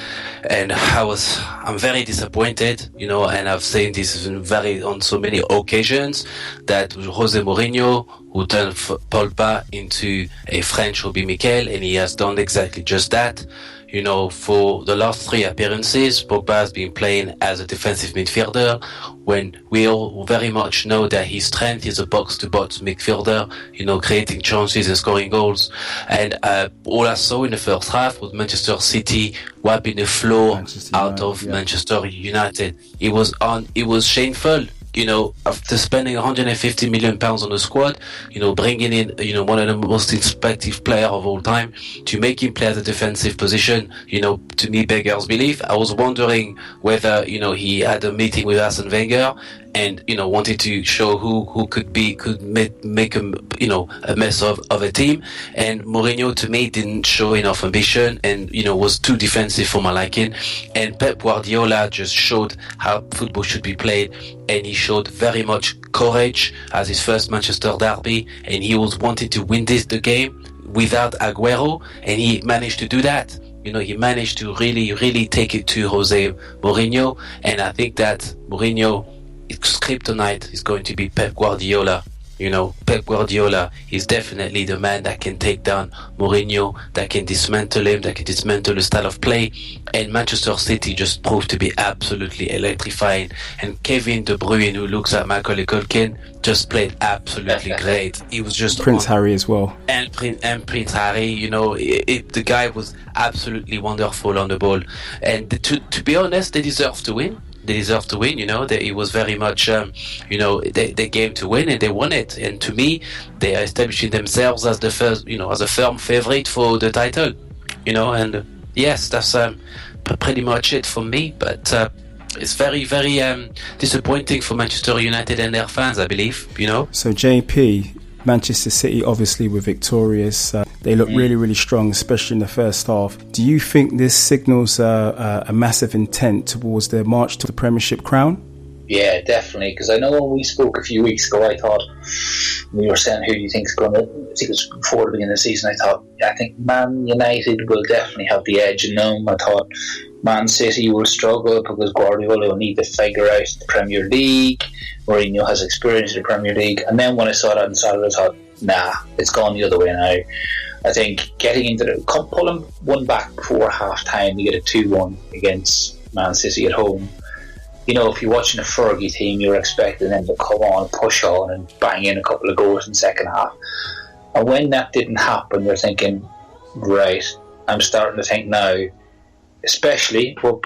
And I'm very disappointed, and I've seen this on so many occasions that Jose Mourinho, who turned Pogba into a French Obi Mikel, and he has done exactly just that. For the last 3 appearances, Pogba has been playing as a defensive midfielder when we all very much know that his strength is a box-to-box midfielder, creating chances and scoring goals. And all I saw in the first half was Manchester City wiping the floor out of Manchester United. It was shameful. After spending 150 million pounds on the squad, bringing in, one of the most inspective player of all time to make him play at a defensive position, to me beggars belief. I was wondering whether, he had a meeting with Arsene Wenger and wanted to show who could make a mess of a team. And Mourinho, to me, didn't show enough ambition, and was too defensive for my liking. And Pep Guardiola just showed how football should be played, and he showed very much courage as his first Manchester derby, and he was wanting to win the game without Aguero, and he managed to do that. He managed to really, really take it to Jose Mourinho, and I think that Mourinho, his kryptonite is going to be Pep Guardiola. Pep Guardiola is definitely the man that can take down Mourinho, that can dismantle him, that can dismantle the style of play. And Manchester City just proved to be absolutely electrifying. And Kevin De Bruyne, who looks at Macaulay Culkin, just played absolutely great. He was just Prince Harry as well. And Prince Harry, the guy was absolutely wonderful on the ball. And to be honest, they deserve to win. It was very much, they came to win and they won it. And to me, they are establishing themselves as the first, as a firm favorite for the title, and yes, that's pretty much it for me. But it's very, very disappointing for Manchester United and their fans, I believe, So JP, Manchester City obviously were victorious. They look really, really strong, especially in the first half. Do you think this signals a massive intent towards their march to the Premiership crown? Yeah, definitely. Because I know when we spoke a few weeks ago, I thought we were saying who do you think is going to? I think it was before the beginning of the season. I think Man United will definitely have the edge in them. I thought Man City will struggle because Guardiola will need to figure out the Premier League. Mourinho has experience in the Premier League. And then when I saw that on Saturday, I thought, nah, it's gone the other way now. I think getting into pulling one back before half time to get a 2-1 against Man City at home. If you're watching a Fergie team, you're expecting them to come on, push on, and bang in a couple of goals in the second half. And when that didn't happen, you're thinking, right, I'm starting to think now, especially what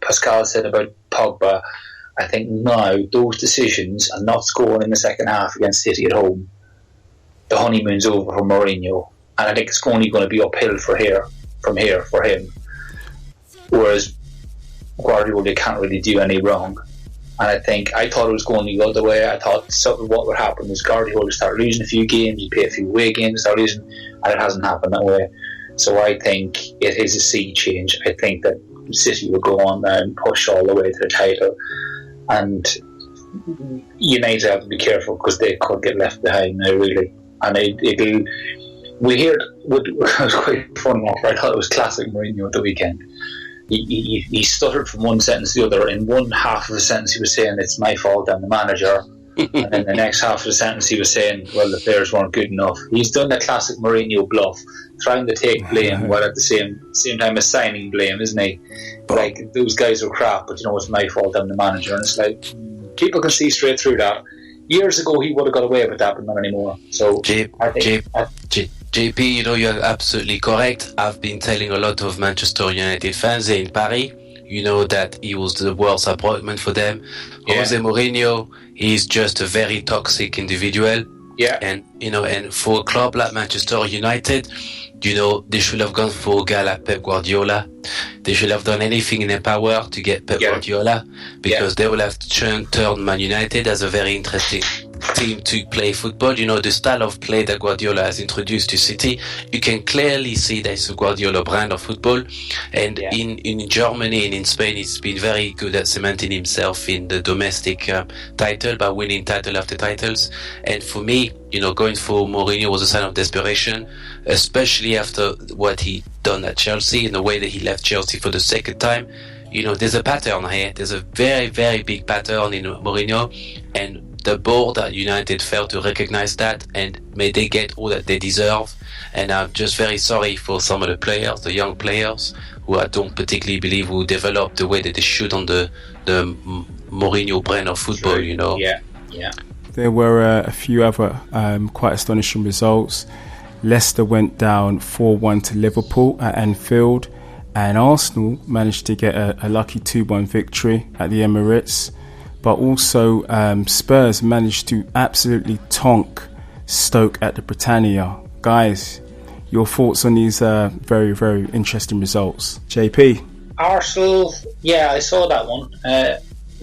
Pascal said about Pogba, I think now those decisions and not scoring in the second half against City at home, the honeymoon's over for Mourinho. And I think it's only going to be uphill from here for him. Whereas Guardiola can't really do any wrong. And I thought it was going the other way. I thought what would happen is Guardiola start losing a few games, he'd play a few away games, start losing, and it hasn't happened that way. So I think it is a sea change. I think that City will go on there and push all the way to the title. And United have to be careful because they could get left behind now, really. And we heard it was quite funny. I thought it was classic Mourinho at the weekend. He stuttered from one sentence to the other. In one half of the sentence he was saying it's my fault, I'm the manager, and then the next half of the sentence he was saying, well, the players weren't good enough. He's done the classic Mourinho bluff, trying to take blame while at the same time assigning blame, isn't he? Like, those guys are crap, but it's my fault, I'm the manager. And it's like, people can see straight through that. Years ago he would have got away with that, but not anymore. So JP, you're absolutely correct. I've been telling a lot of Manchester United fans in Paris, that he was the worst appointment for them. Yeah. Jose Mourinho, he's just a very toxic individual. Yeah. And for a club like Manchester United, they should have gone for a guy like Pep Guardiola. They should have done anything in their power to get Pep Guardiola, because they will have turned Man United as a very interesting team to play football. The style of play that Guardiola has introduced to City, you can clearly see there's a Guardiola brand of football. And in Germany and in Spain, he's been very good at cementing himself in the domestic title by winning title after titles. And for me, going for Mourinho was a sign of desperation, especially after what he done at Chelsea and the way that he left Chelsea for the second time. There's a pattern here. There's a very, very big pattern in Mourinho, and the board at United failed to recognize that, and may they get all that they deserve. And I'm just very sorry for some of the players, the young players, who I don't particularly believe will develop the way that they should on the Mourinho brand of football. Yeah. There were a few other quite astonishing results. Leicester went down 4-1 to Liverpool at Anfield, and Arsenal managed to get a lucky 2-1 victory at the Emirates. But also Spurs managed to absolutely tonk Stoke at the Britannia. Guys, your thoughts on these very, very interesting results? JP? Arsenal, yeah, I saw that one.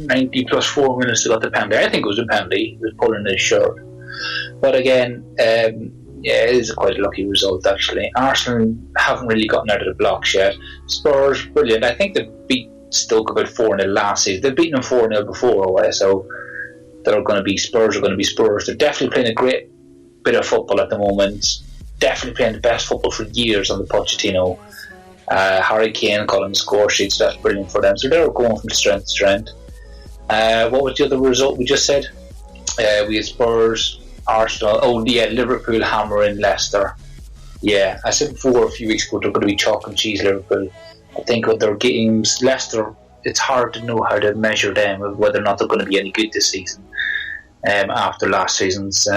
90 plus 4 minutes to got the penalty. I think it was a penalty. He was pulling his shirt. But again, it is quite a lucky result, actually. Arsenal haven't really gotten out of the blocks yet. Spurs, brilliant. I think they beat Stoke about 4-0 last season. They've beaten them 4-0 before, so they're going to be Spurs. Are going to be Spurs. They're definitely playing a great bit of football at the moment. Definitely playing the best football for years on the Pochettino. Harry Kane got on the score sheet, so that's brilliant for them. So they're going from strength to strength. What was the other result we just said? We had Spurs, Arsenal. Oh, yeah, Liverpool hammering Leicester. Yeah, I said before a few weeks ago they're going to be chalk and cheese Liverpool. I think with their games, Leicester, it's hard to know how to measure them, whether or not they're going to be any good this season after last season's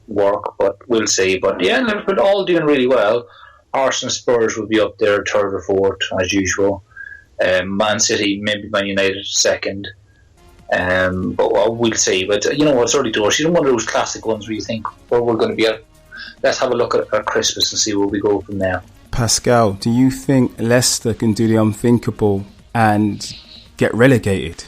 work, but we'll see. But yeah, Liverpool all doing really well. Arsenal, Spurs will be up there third or fourth as usual. Man City, maybe Man United second. But we'll see. But it's early doors. One of those classic ones where you think, well, we're going to be at. Let's have a look at Christmas and see where we go from there. Pascal, do you think Leicester can do the unthinkable and get relegated?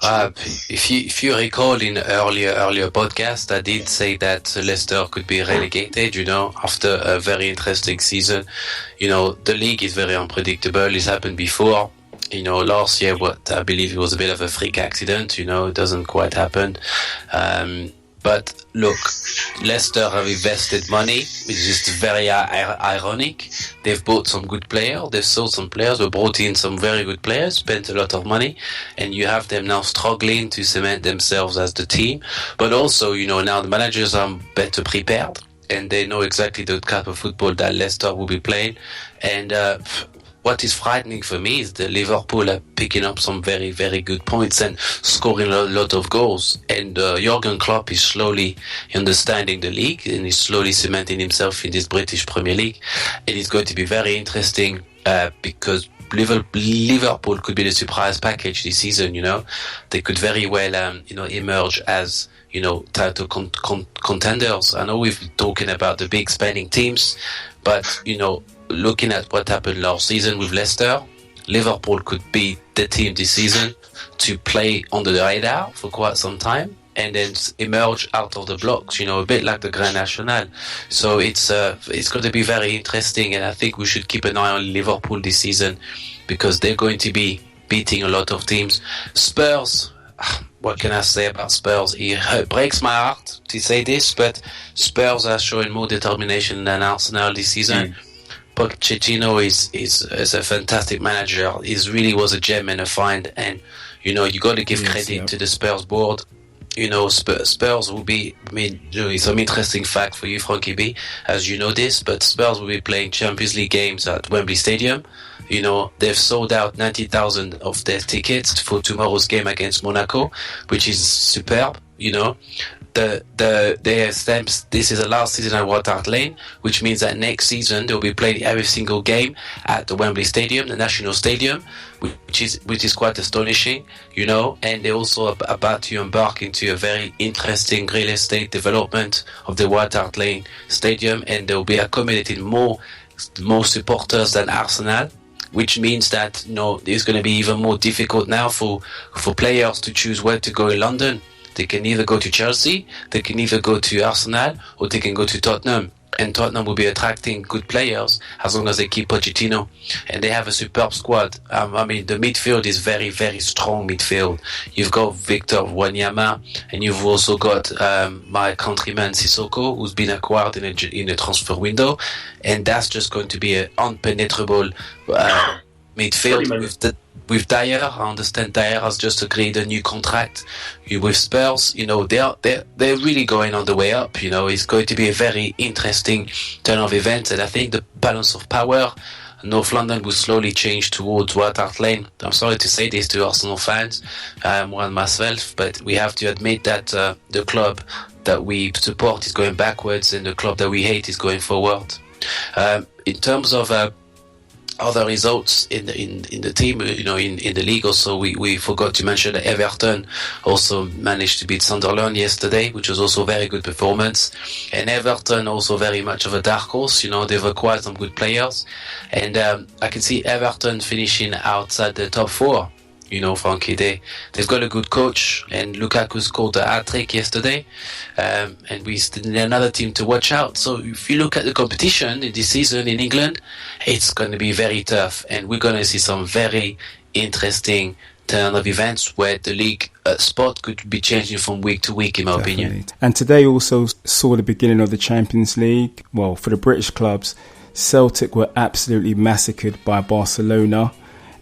If you recall in earlier podcast, I did say that Leicester could be relegated, after a very interesting season. The league is very unpredictable. It's happened before. Last year, what I believe it was a bit of a freak accident, it doesn't quite happen. But look, Leicester have invested money. It's just very ironic. They've bought some good players. They've sold some players. They brought in some very good players, spent a lot of money. And you have them now struggling to cement themselves as the team. But also, now the managers are better prepared. And they know exactly the type of football that Leicester will be playing. And what is frightening for me is that Liverpool are picking up some very, very good points and scoring a lot of goals. And Jurgen Klopp is slowly understanding the league and is slowly cementing himself in this British Premier League. And it's going to be very interesting because Liverpool could be the surprise package this season. They could very well emerge as title contenders. I know we've been talking about the big spending teams, but looking at what happened last season with Leicester, Liverpool could be the team this season to play under the radar for quite some time and then emerge out of the blocks, a bit like the Grand National. So it's going to be very interesting, and I think we should keep an eye on Liverpool this season because they're going to be beating a lot of teams. Spurs, what can I say about Spurs? It breaks my heart to say this, but Spurs are showing more determination than Arsenal this season. Pochettino is a fantastic manager. He really was a gem and a find, and you got to give credit to the Spurs board. Spurs will be. Some interesting fact for you, Frankie B, as you know this, but Spurs will be playing Champions League games at Wembley Stadium. They've sold out 90,000 of their tickets for tomorrow's game against Monaco, which is superb. This is the last season at White Hart Lane, which means that next season they'll be playing every single game at the Wembley Stadium, the National Stadium, which is quite astonishing, and they're also about to embark into a very interesting real estate development of the White Hart Lane Stadium, and they'll be accommodating more supporters than Arsenal, which means that it's going to be even more difficult now for players to choose where to go in London. They can either go to Chelsea, they can either go to Arsenal, or they can go to Tottenham. And Tottenham will be attracting good players as long as they keep Pochettino. And they have a superb squad. The midfield is very, very strong midfield. You've got Victor Wanyama, and you've also got my countryman Sissoko, who's been acquired in a transfer window. And that's just going to be an unpenetrable midfield with Dyer. I understand Dyer has just agreed a new contract with Spurs. They're really going on the way up. It's going to be a very interesting turn of events, and I think the balance of power, North London will slowly change towards White Hart Lane. I'm sorry to say this to Arsenal fans, one myself, but we have to admit that the club that we support is going backwards, and the club that we hate is going forward. In terms of other results in the team, in the league also, we forgot to mention that Everton also managed to beat Sunderland yesterday, which was also a very good performance. And Everton also very much of a dark horse. They've acquired some good players, and I can see Everton finishing outside the top four. Frankie, they've got a good coach, and Lukaku scored a hat-trick yesterday, and we're still another team to watch out. So if you look at the competition in this season in England, it's going to be very tough, and we're going to see some very interesting turn of events where the league spot could be changing from week to week, in my opinion. And today also saw the beginning of the Champions League. Well, for the British clubs, Celtic were absolutely massacred by Barcelona,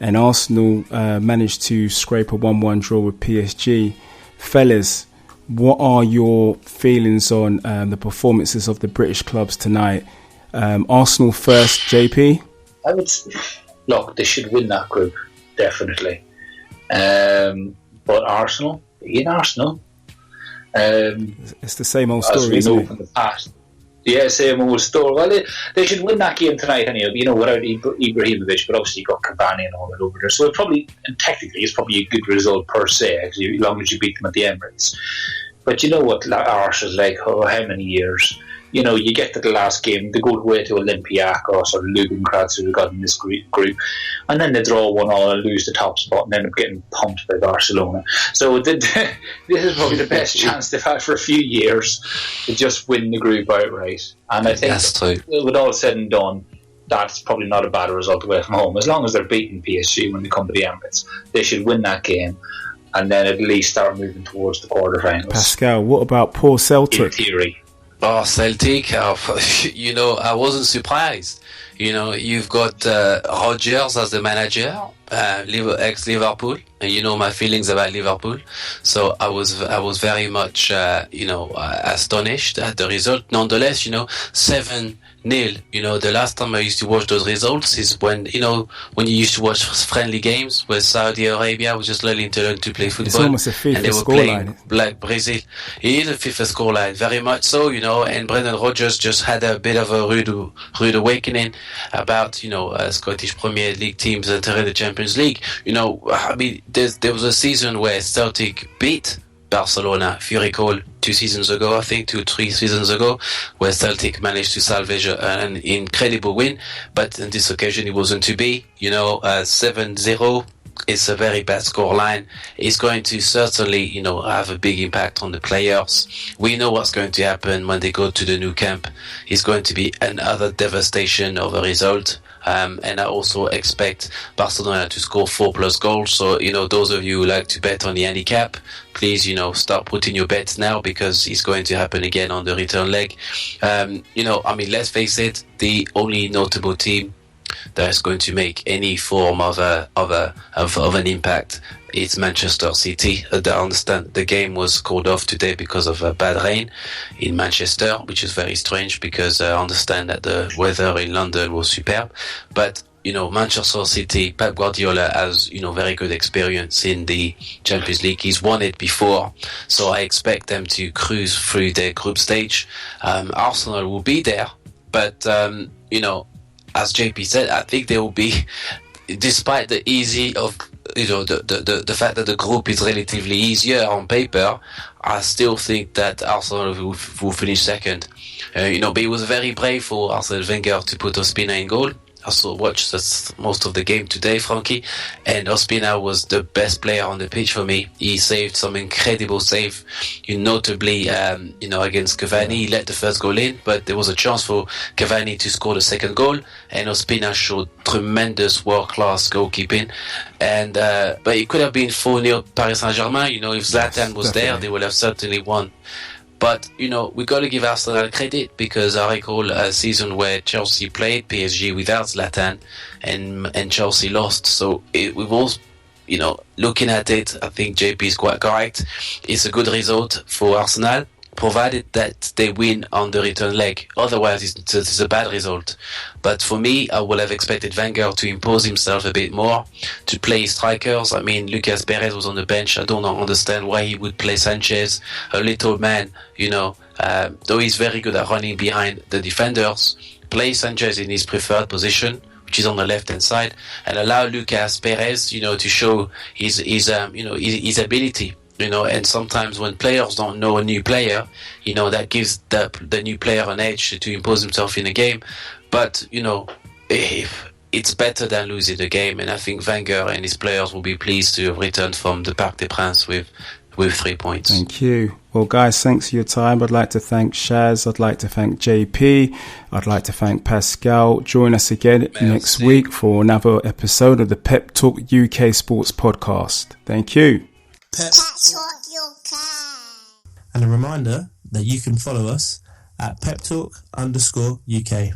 and Arsenal managed to scrape a 1-1 draw with PSG. Fellas, what are your feelings on the performances of the British clubs tonight? Arsenal first, JP? Look, they should win that group, definitely. But Arsenal, being Arsenal, it's the same old story, isn't it? From the past. Yeah, same old story. Well, they should win that game tonight anyway, without Ibrahimovic, but obviously you got Cavani and all that over there. So technically, it's probably a good result per se, as long as you beat them at the Emirates. But you know what Arsenal's like, how many years? You get to the last game, they go away to Olympiacos or Lugan-Graz, who we got in this group, and then they draw 1-1 and lose the top spot and end up getting pumped by Barcelona. So this is probably the best chance they've had for a few years to just win the group outright. And I think, with all said and done, that's probably not a bad result away from home. As long as they're beating PSG when they come to the Emirates, they should win that game and then at least start moving towards the quarterfinals. Pascal, what about poor Celtic? In theory. Oh, Celtic, I wasn't surprised. You've got Rodgers as the manager, ex-Liverpool, and my feelings about Liverpool. So I was very much, astonished at the result. Nonetheless, 7-0. The last time I used to watch those results is when you used to watch friendly games where Saudi Arabia was just learning to play football. It's almost a FIFA and they were playing like Brazil. It is a FIFA scoreline, very much so, and Brendan Rodgers just had a bit of a rude awakening about, Scottish Premier League teams entering the Champions League. There was a season where Celtic beat Barcelona, if you recall, 2 seasons ago, I think, 2-3 seasons ago, where Celtic managed to salvage an incredible win. But on this occasion, it wasn't to be. 7-0 is a very bad scoreline. It's going to certainly, have a big impact on the players. We know what's going to happen when they go to the new camp. It's going to be another devastation of a result. And I also expect Barcelona to score 4+ goals. So, those of you who like to bet on the handicap, please, start putting your bets now, because it's going to happen again on the return leg. Let's face it, the only notable team that is going to make any form of an impact is Manchester City. I understand the game was called off today because of bad rain in Manchester, which is very strange because I understand that the weather in London was superb. But Manchester City, Pep Guardiola has, very good experience in the Champions League. He's won it before, so I expect them to cruise through their group stage. Arsenal will be there, but as JP said, I think they will be, despite the easy of, the fact that the group is relatively easier on paper, I still think that Arsenal will finish second. But it was very brave for Arsene Wenger to put Ospina in goal. I watched most of the game today, Frankie, and Ospina was the best player on the pitch for me. He saved some incredible save, notably, against Cavani. He let the first goal in, but there was a chance for Cavani to score the second goal, and Ospina showed tremendous world-class goalkeeping. And but it could have been 4-0 Paris Saint-Germain. If Zlatan was there, they would have certainly won. But, we got to give Arsenal credit, because I recall a season where Chelsea played PSG without Zlatan and Chelsea lost. So we've all, looking at it, I think JP is quite correct. It's a good result for Arsenal, provided that they win on the return leg. Otherwise, it's a bad result. But for me, I would have expected Wenger to impose himself a bit more, to play strikers. Lucas Perez was on the bench. I don't understand why he would play Sanchez, a little man, though he's very good at running behind the defenders. Play Sanchez in his preferred position, which is on the left-hand side, and allow Lucas Perez, to show his ability. And sometimes when players don't know a new player, that gives the new player an edge to impose himself in a game. But, it's better than losing the game. And I think Wenger and his players will be pleased to have returned from the Parc des Princes with 3 points. Thank you. Well, guys, thanks for your time. I'd like to thank Shaz. I'd like to thank JP. I'd like to thank Pascal. Join us again next week for another episode of the Pep Talk UK Sports Podcast. Thank you. Pep Talk UK. And a reminder that you can follow us at peptalk_UK.